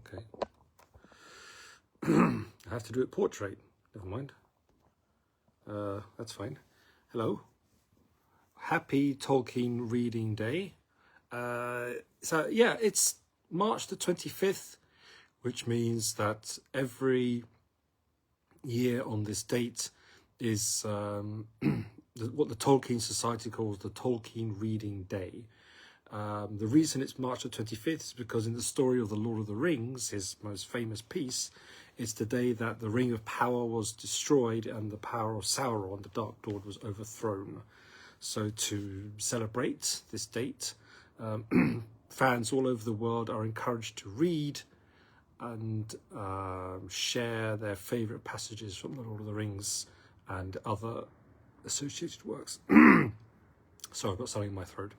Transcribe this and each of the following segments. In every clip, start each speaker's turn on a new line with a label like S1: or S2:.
S1: okay. I have to do it portrait. Never mind. That's fine. Hello. Happy Tolkien Reading Day. So yeah, it's March the 25th, which means that every year on this date is what the Tolkien Society calls the Tolkien Reading Day. The reason it's March the 25th is because in the story of the Lord of the Rings, his most famous piece, it's the day that the Ring of Power was destroyed and the power of Sauron, the Dark Lord, was overthrown. So to celebrate this date, fans all over the world are encouraged to read and share their favourite passages from the Lord of the Rings and other associated works. Sorry, I've got something in my throat.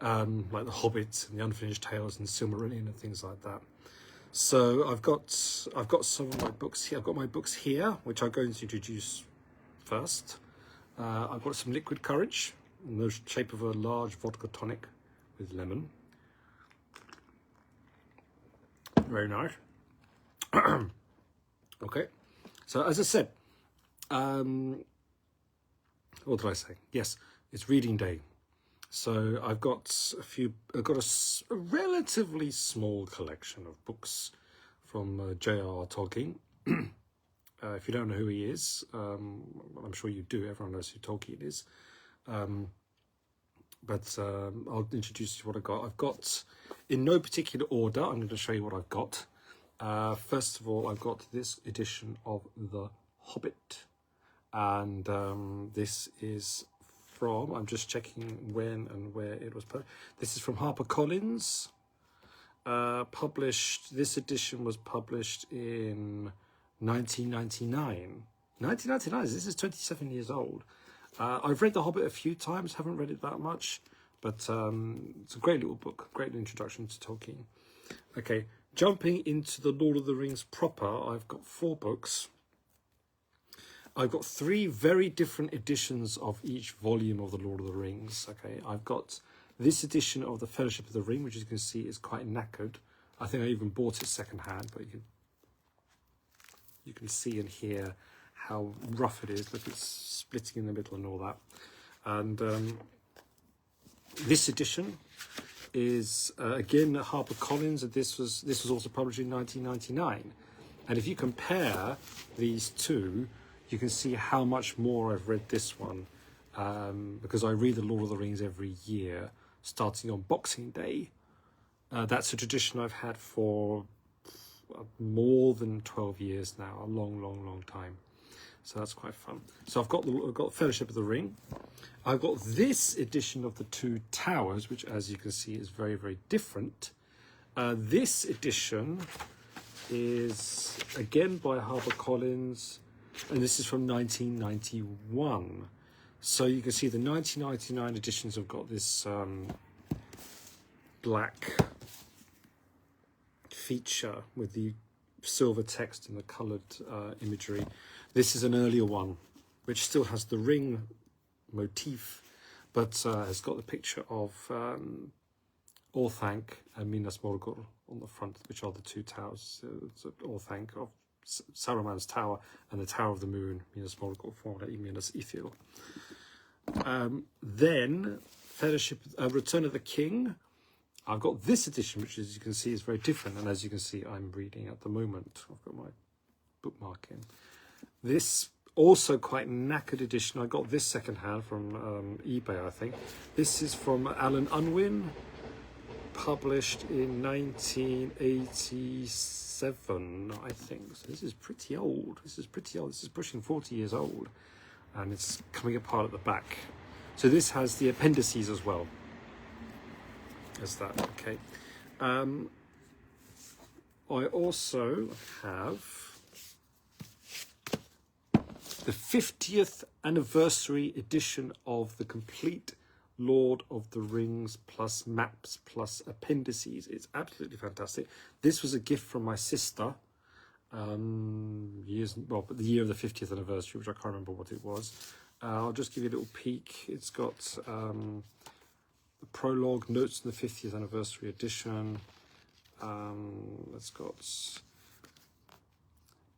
S1: Like The Hobbit and the Unfinished Tales and Silmarillion and things like that. So I've got some of my books here. I've got my books here, which I'm going to introduce first. I've got some liquid courage in the shape of a large vodka tonic with lemon. Very nice. Okay, so as I said, what did I say? Yes, it's reading day. So I've got a relatively small collection of books from J.R.R. Tolkien. If you don't know who he is, I'm sure you do. Everyone knows who Tolkien is. But I'll introduce you what I've got. I've got, in no particular order, I'm going to show you what I've got. First of all, I've got this edition of The Hobbit. And this is from, I'm just checking when and where it was published. This is from HarperCollins. This edition was published in 1999. 1999, this is 27 years old. I've read The Hobbit a few times, haven't read it that much, but it's a great little book, great introduction to Tolkien. Okay, jumping into the Lord of the Rings proper, I've got 4 books. I've got 3 very different editions of each volume of the Lord of the Rings. Okay, I've got this edition of the Fellowship of the Ring, which as you can see is quite knackered. I think I even bought it secondhand, but you can see and hear how rough it is. Look, it's splitting in the middle and all that. And this edition is again at HarperCollins, and this was also published in 1999. And if you compare these two, you can see how much more I've read this one, because I read the Lord of the Rings every year, starting on Boxing Day. That's a tradition I've had for more than 12 years now, a long time. So that's quite fun. So I've got Fellowship of the Ring. I've got this edition of The Two Towers, which, as you can see, is very different. This edition is again by HarperCollins, and this is from 1991. So you can see the 1999 editions have got this black feature with the silver text and the coloured imagery. This is an earlier one, which still has the ring motif, but has got the picture of Orthanc and Minas Morgul on the front, which are the 2 towers. So Orthanc of Saruman's tower and the Tower of the Moon, Minas Morgul, formerly Minas Ithil. Then Fellowship, Return of the King. I've got this edition, which, as you can see, is very different, and as you can see, I'm reading at the moment. I've got my bookmark in. This also quite knackered edition. I got this secondhand from eBay, I think. This is from Alan Unwin, published in 1987, I think. So this is pretty old. This is pushing 40 years old, and it's coming apart at the back. So this has the appendices as well as that. Okay. I also have the 50th anniversary edition of the complete Lord of the Rings plus maps plus appendices. It's absolutely fantastic. This was a gift from my sister but the year of the 50th anniversary, which I can't remember what it was. I'll just give you a little peek. It's got the prologue, notes in the 50th anniversary edition, It's got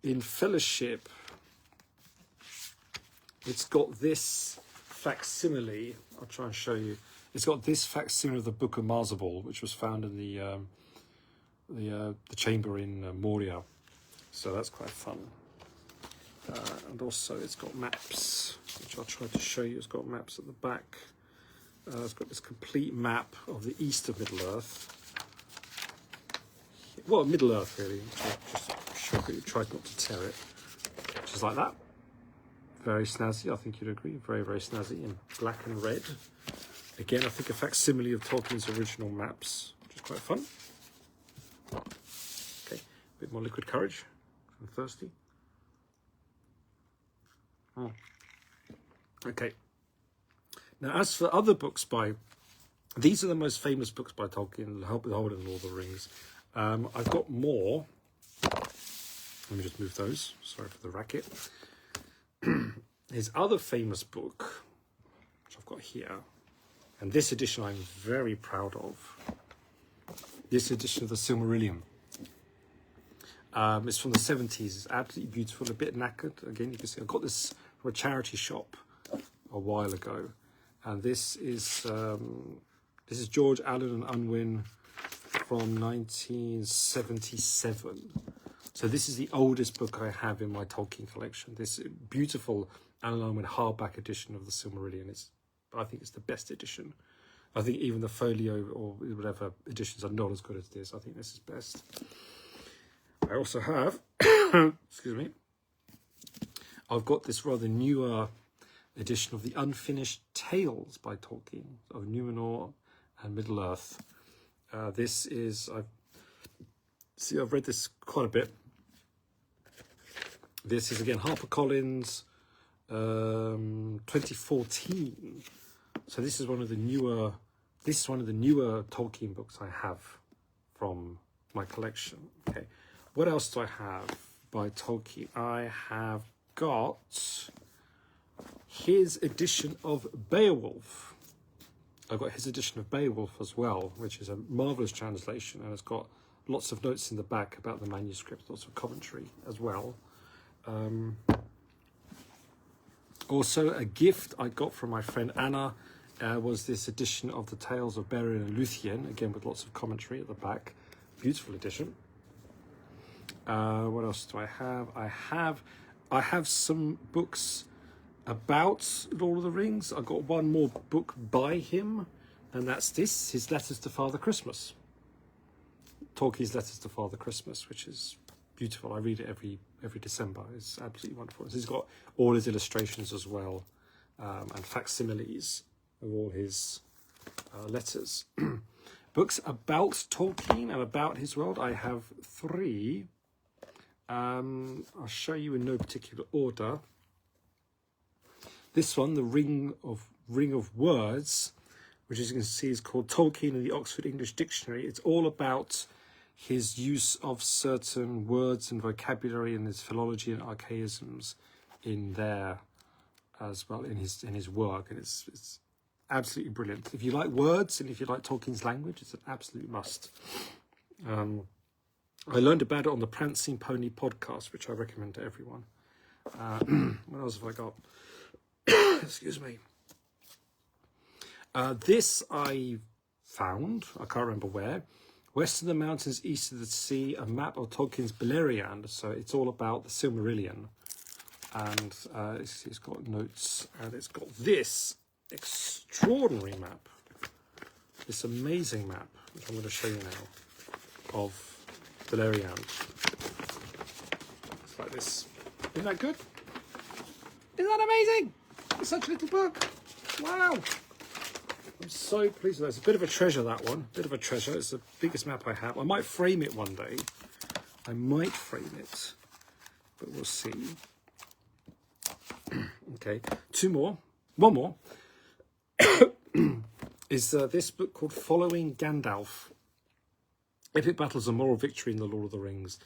S1: in Fellowship. It's got this facsimile. I'll try and show you. It's got this facsimile of the Book of Marzabal, which was found in the chamber in Moria. So that's quite fun. And also it's got maps, which I'll try to show you. It's got maps at the back. It's got this complete map of the east of Middle-earth. Well, Middle-earth, really. Just show you, tried not to tear it. Just like that. Very snazzy, I think you'd agree. Very, very snazzy in black and red. Again, I think a facsimile of Tolkien's original maps, which is quite fun. Okay, a bit more liquid courage. I'm thirsty. Oh. Okay. Now, as for other books these are the most famous books by Tolkien, The Hobbit and Lord of the Rings. I've got more. Let me just move those. Sorry for the racket. His other famous book, which I've got here, and this edition I'm very proud of. This edition of the Silmarillion. It's from the 70s. It's absolutely beautiful, a bit knackered. Again, you can see I got this from a charity shop a while ago. And this is George Allen and Unwin from 1977. So this is the oldest book I have in my Tolkien collection. This beautiful Allen and Unwin hardback edition of the Silmarillion. I think it's the best edition. I think even the folio or whatever editions are not as good as this. I think this is best. I also have, excuse me, I've got this rather newer edition of the Unfinished Tales by Tolkien of Numenor and Middle-earth. This is, I've read this quite a bit. This is again HarperCollins, 2014. So this is one of the newer Tolkien books I have from my collection. Okay, what else do I have by Tolkien? I have got his edition of Beowulf. I've got his edition of Beowulf as well, which is a marvelous translation, and it's got lots of notes in the back about the manuscript, lots of commentary as well. Also, a gift I got from my friend Anna was this edition of the Tales of Beren and Luthien, again with lots of commentary at the back. Beautiful edition. What else do I have? I have some books about Lord of the Rings. I've got one more book by him, and that's this, his Letters to Father Christmas. Tolkien's Letters to Father Christmas, which is beautiful. I read it every December. It's absolutely wonderful. He's got all his illustrations as well, and facsimiles of all his letters. Books about Tolkien and about his world. I have 3. I'll show you in no particular order. This one, the Ring of Words, which as you can see is called Tolkien and the Oxford English Dictionary. It's all about his use of certain words and vocabulary and his philology and archaisms in there as well, in his work, and it's absolutely brilliant. If you like words and if you like Tolkien's language, it's an absolute must. I learned about it on the Prancing Pony podcast, which I recommend to everyone. What else have I got? Excuse me. This I found, I can't remember where. West of the mountains, east of the sea, a map of Tolkien's Beleriand. So it's all about the Silmarillion. And it's got notes, and it's got this extraordinary map. This amazing map, which I'm going to show you now, of Beleriand. It's like this. Isn't that good? Isn't that amazing? It's such a little book. Wow. I'm so pleased with that. It's a bit of a treasure, that one. Bit of a treasure. It's the biggest map I have. I might frame it one day. I might frame it. But we'll see. Okay. 2 more. 1 more. Is this book called Following Gandalf. Epic Battles and Moral Victory in the Lord of the Rings.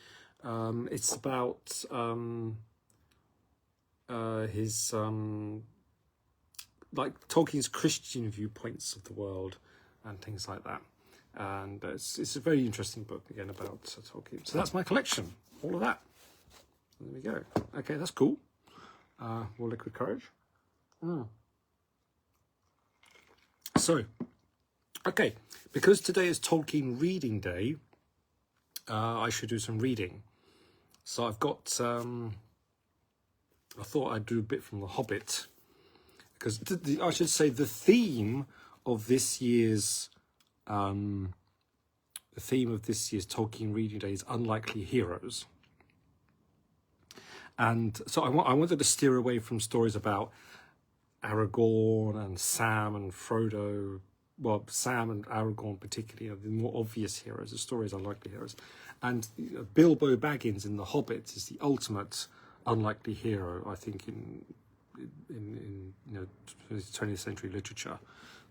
S1: It's about his like Tolkien's Christian viewpoints of the world and things like that. And it's a very interesting book, again, about Tolkien. So that's my collection, all of that. There we go. Okay, that's cool. More liquid courage. So, okay, because today is Tolkien Reading Day, I should do some reading. So I've got, I thought I'd do a bit from The Hobbit, because I should say the theme of this year's Tolkien Reading Day is unlikely heroes. And so I wanted to steer away from stories about Aragorn and Sam and Frodo. Well, Sam and Aragorn particularly are the more obvious heroes. The stories are unlikely heroes. And Bilbo Baggins in The Hobbit is the ultimate unlikely hero, I think, in 20th century literature.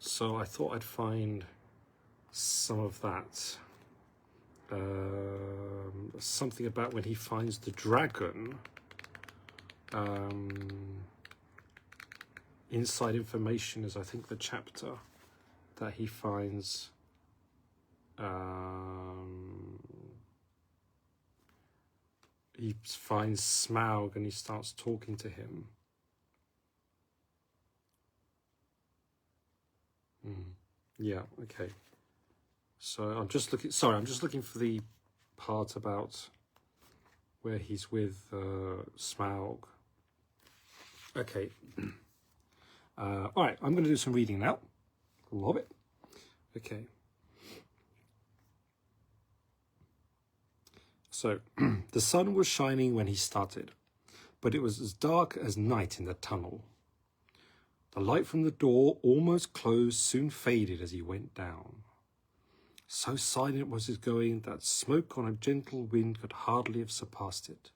S1: So I thought I'd find some of that. Something about when he finds the dragon. Inside information is, I think, the chapter that he finds. He finds Smaug and he starts talking to him. Yeah, okay. So I'm just looking for the part about where he's with Smaug. Okay. All right, I'm going to do some reading now. Love it. Okay. So, the sun was shining when he started, but it was as dark as night in the tunnel. The light from the door, almost closed, soon faded as he went down. So silent was his going that smoke on a gentle wind could hardly have surpassed it,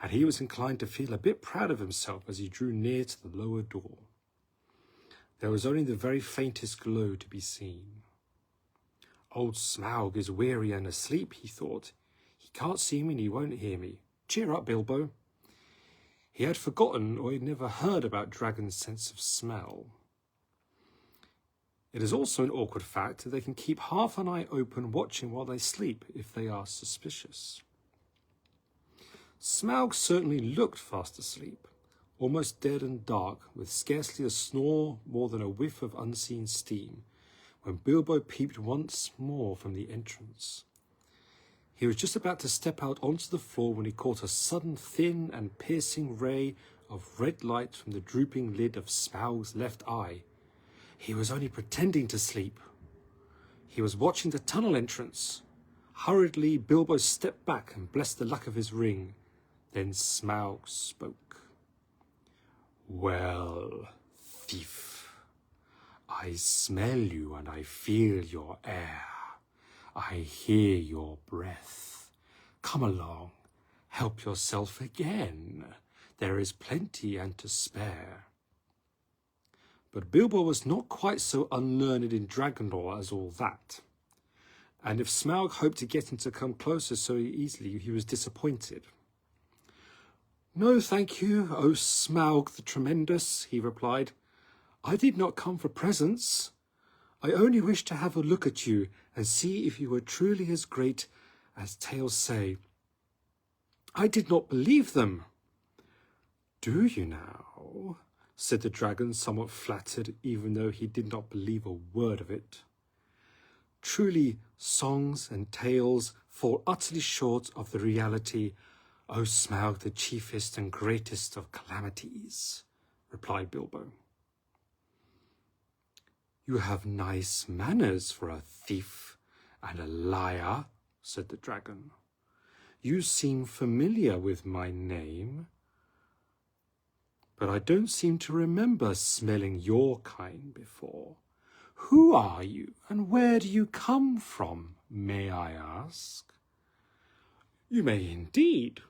S1: and he was inclined to feel a bit proud of himself as he drew near to the lower door. There was only the very faintest glow to be seen. Old Smaug is weary and asleep, he thought. He can't see me and he won't hear me. Cheer up, Bilbo. He had forgotten or had never heard about dragons' sense of smell. It is also an awkward fact that they can keep half an eye open watching while they sleep if they are suspicious. Smaug certainly looked fast asleep, almost dead and dark, with scarcely a snore more than a whiff of unseen steam, when Bilbo peeped once more from the entrance. He was just about to step out onto the floor when he caught a sudden thin and piercing ray of red light from the drooping lid of Smaug's left eye. He was only pretending to sleep. He was watching the tunnel entrance. Hurriedly, Bilbo stepped back and blessed the luck of his ring. Then Smaug spoke. "Well, thief, I smell you and I feel your air. I hear your breath. Come along, help yourself again. There is plenty and to spare." But Bilbo was not quite so unlearned in dragon lore as all that. And if Smaug hoped to get him to come closer so easily, he was disappointed. "No, thank you, O Smaug the Tremendous," he replied. "I did not come for presents. I only wished to have a look at you and see if you were truly as great as tales say. I did not believe them." "Do you now?" said the dragon, somewhat flattered, even though he did not believe a word of it. "Truly, songs and tales fall utterly short of the reality, O Smaug, the chiefest and greatest of calamities," replied Bilbo. "You have nice manners for a thief and a liar," said the dragon. "You seem familiar with my name, but I don't seem to remember smelling your kind before. Who are you, and where do you come from, may I ask?" "You may indeed.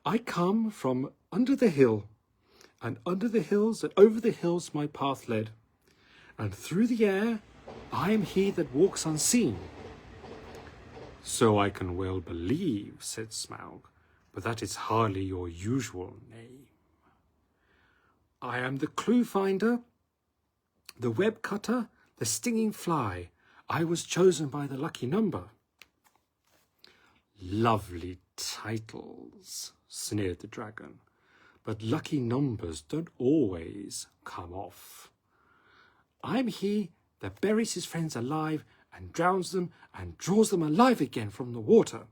S1: I come from under the hill, and under the hills and over the hills my path led, and through the air I am he that walks unseen." "So I can well believe," said Smaug, "but that is hardly your usual name." "I am the clue finder, the web cutter, the stinging fly. I was chosen by the lucky number. Lovely titles, sneered the dragon, but lucky numbers don't always come off. I'm he that buries his friends alive and drowns them and draws them alive again from the water.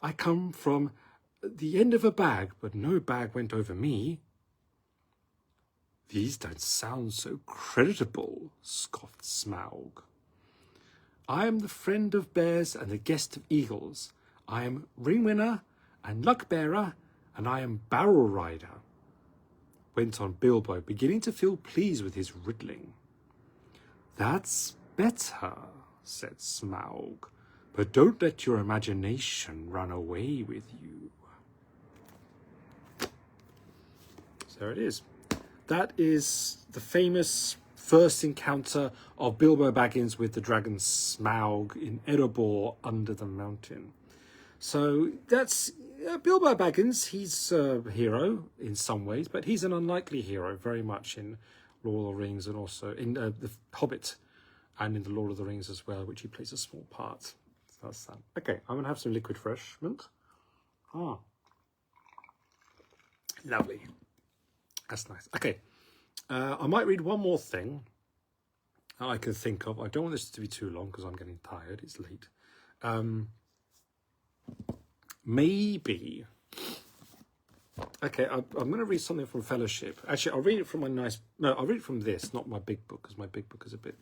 S1: I come from the end of a bag, but no bag went over me. These don't sound so creditable, scoffed Smaug. I am the friend of bears and the guest of eagles. I am ring winner and luck bearer, and I am barrel rider, went on Bilbo, beginning to feel pleased with his riddling. That's better, said Smaug, but don't let your imagination run away with you. So there it is. That is the famous first encounter of Bilbo Baggins with the dragon Smaug in Erebor under the mountain. So that's Bilbo Baggins. He's a hero in some ways, but he's an unlikely hero very much in Lord of the Rings and also in The Hobbit and in the Lord of the Rings as well, which he plays a small part. So that's that. Okay, I'm going to have some liquid refreshment. Lovely. That's nice. Okay, I might read one more thing I can think of. I don't want this to be too long because I'm getting tired. It's late. Maybe. Okay, I'm going to read something from Fellowship. Actually, I'll read it from I'll read it from this, not my big book, because my big book is a bit,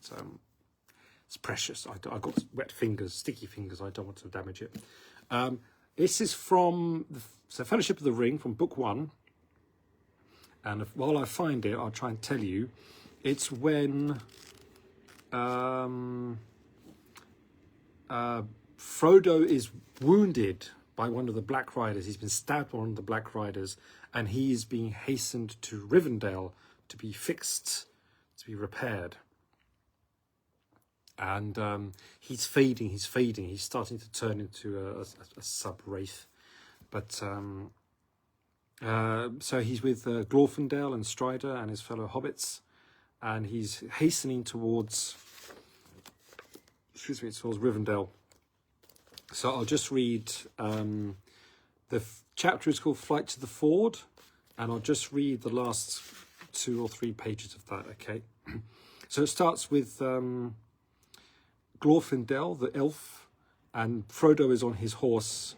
S1: it's precious. I got wet fingers, sticky fingers. I don't want to damage it. This is from Fellowship of the Ring, from book 1. And while I find it, I'll try and tell you. It's when Frodo is wounded by one of the Black Riders. He's been stabbed by one of the Black Riders, and he is being hastened to Rivendell to be fixed, to be repaired. And he's fading. He's starting to turn into a sub-wraith. But so he's with Glorfindel and Strider and his fellow hobbits, and he's hastening towards Rivendell. So I'll just read, the chapter is called Flight to the Ford, and I'll just read the last 2 or 3 pages of that, okay? So it starts with Glorfindel, the elf, and Frodo is on his horse,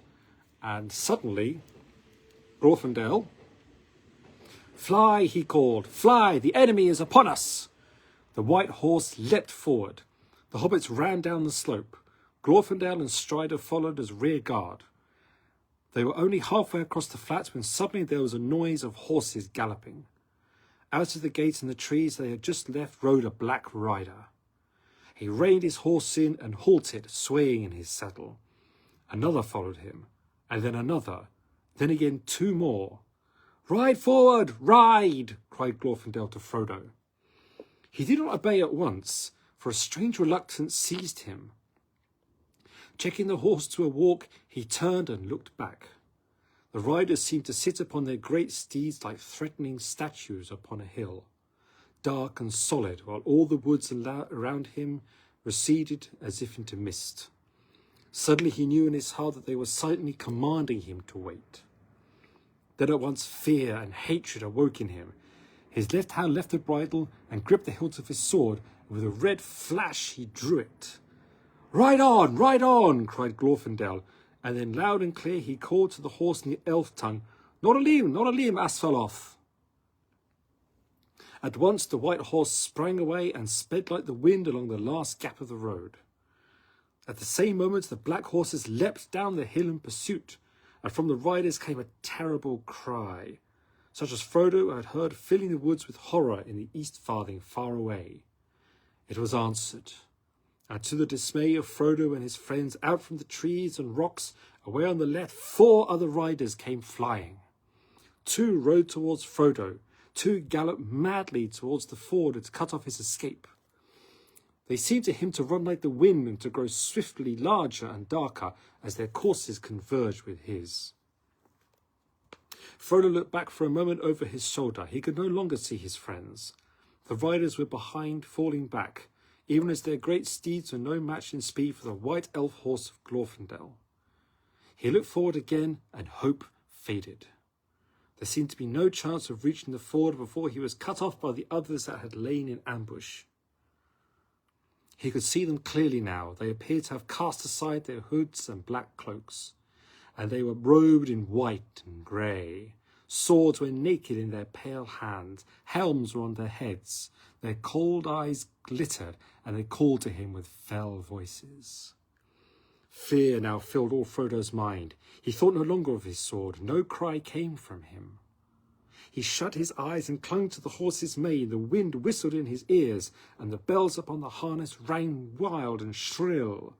S1: and suddenly, Glorfindel, "Fly," he called, "fly, the enemy is upon us." The white horse leapt forward. The hobbits ran down the slope. Glorfindel and Strider followed as rear guard. They were only halfway across the flats when suddenly there was a noise of horses galloping. Out of the gate in the trees they had just left rode a Black Rider. He reined his horse in and halted, swaying in his saddle. Another followed him, and then another, then again 2 more. "Ride forward, ride!" cried Glorfindel to Frodo. He did not obey at once, for a strange reluctance seized him. Checking the horse to a walk, he turned and looked back. The riders seemed to sit upon their great steeds like threatening statues upon a hill, dark and solid, while all the woods around him receded as if into mist. Suddenly he knew in his heart that they were silently commanding him to wait. Then at once fear and hatred awoke in him. His left hand left the bridle and gripped the hilt of his sword, and with a red flash he drew it. Ride on, cried Glorfindel, and then loud and clear he called to the horse in the elf tongue, not a limb, Asfaloth. At once the white horse sprang away and sped like the wind along the last gap of the road. At the same moment the black horses leapt down the hill in pursuit, and from the riders came a terrible cry, such as Frodo had heard filling the woods with horror in the East Farthing far away. It was answered, and to the dismay of Frodo and his friends, out from the trees and rocks, away on the left, 4 other riders came flying. 2 rode towards Frodo, 2 galloped madly towards the ford to cut off his escape. They seemed to him to run like the wind and to grow swiftly larger and darker as their courses converged with his. Frodo looked back for a moment over his shoulder. He could no longer see his friends. The riders were behind, falling back. even as their great steeds were no match in speed for the white elf horse of Glorfindel. He looked forward again, and hope faded. There seemed to be no chance of reaching the ford before he was cut off by the others that had lain in ambush. He could see them clearly now. They appeared to have cast aside their hoods and black cloaks, and they were robed in white and grey. Swords were naked in their pale hands, helms were on their heads, their cold eyes glittered, and they called to him with fell voices. Fear now filled all Frodo's mind. He thought no longer of his sword. No cry came from him. He shut his eyes and clung to the horse's mane. The wind whistled in his ears, and the bells upon the harness rang wild and shrill.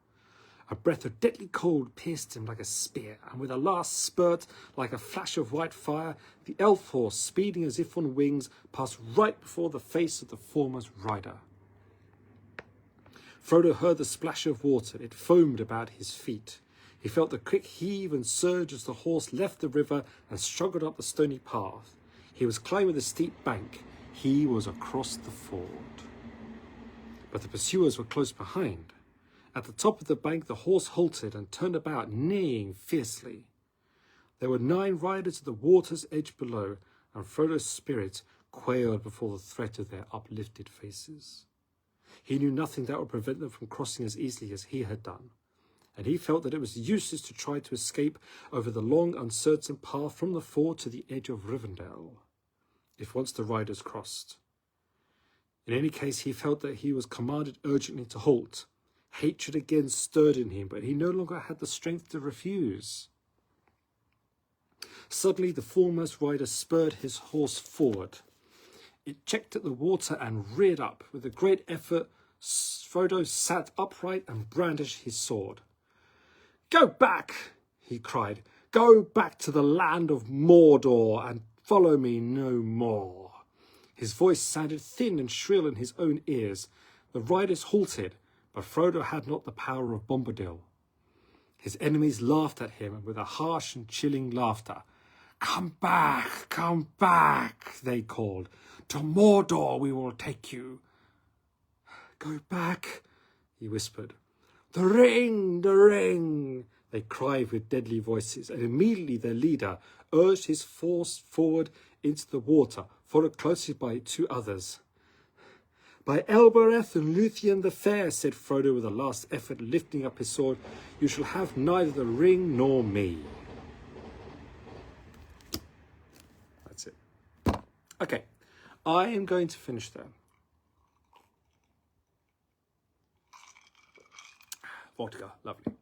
S1: A breath of deadly cold pierced him like a spear, and with a last spurt, like a flash of white fire, the elf horse, speeding as if on wings, passed right before the face of the foremost rider. Frodo heard the splash of water. It foamed about his feet. He felt the quick heave and surge as the horse left the river and struggled up the stony path. He was climbing the steep bank. He was across the ford. But the pursuers were close behind. At the top of the bank, the horse halted and turned about, neighing fiercely. There were 9 riders at the water's edge below, and Frodo's spirit quailed before the threat of their uplifted faces. He knew nothing that would prevent them from crossing as easily as he had done, and he felt that it was useless to try to escape over the long, uncertain path from the ford to the edge of Rivendell, if once the riders crossed. In any case, he felt that he was commanded urgently to halt. Hatred again stirred in him, but he no longer had the strength to refuse. Suddenly, the foremost rider spurred his horse forward. It checked at the water and reared up. With a great effort, Frodo sat upright and brandished his sword. "Go back!" he cried. "Go back to the land of Mordor and follow me no more." His voice sounded thin and shrill in his own ears. The riders halted, but Frodo had not the power of Bombadil. His enemies laughed at him with a harsh and chilling laughter. Come back, they called. "To Mordor we will take you." "Go back," he whispered. The ring, they cried with deadly voices, and immediately their leader urged his force forward into the water, followed closely by 2 others. "By Elbereth and Luthien the Fair," said Frodo with a last effort, lifting up his sword, "you shall have neither the ring nor me." That's it. Okay, I am going to finish there. Vodka, lovely.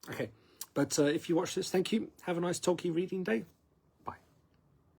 S1: Okay, but if you watch this, thank you. Have a nice Tolkien reading day.